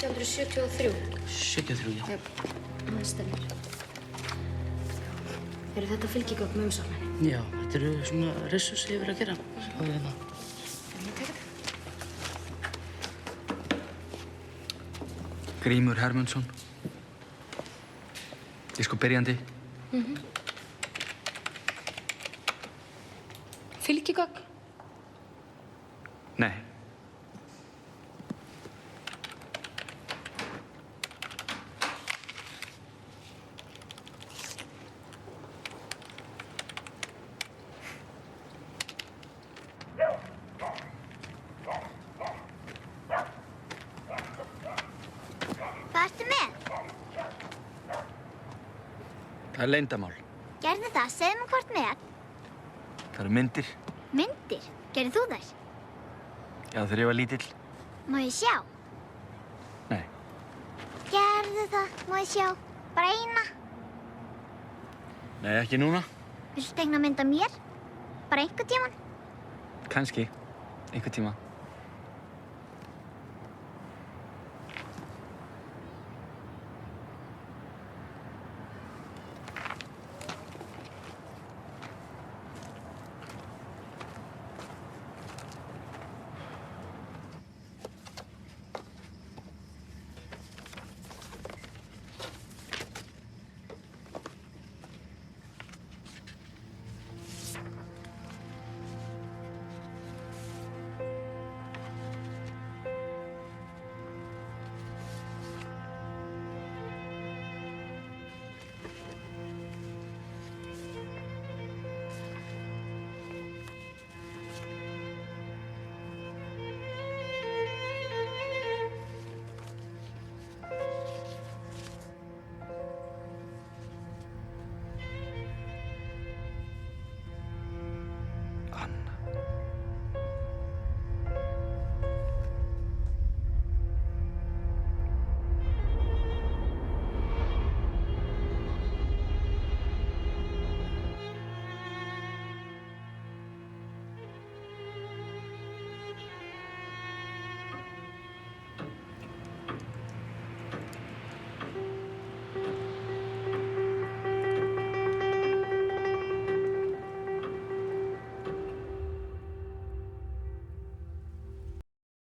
1973. 73, já. Já, það stemmir. Eru þetta fylgigögn með umsókninni? Já, þetta eru svona rissur sem ég verið að gera. Sjáðu hérna. Vil ég taka þetta? Grímur Hermundsson. Diskobyrjandi. Fylgigögn? Nei. Hvað ertu með? Það er leyndamál. Gerðu það, segðu mér hvort með. Það eru myndir. Myndir? Gerðu þú þær? Já, þegar ég var lítill. Má ég sjá? Nei. Gerðu það, má ég sjá? Bara eina. Nei, ekki núna. Viltu tegna mynd af mér? Bara einhvern tímann? Kannski. Einhvern tíma.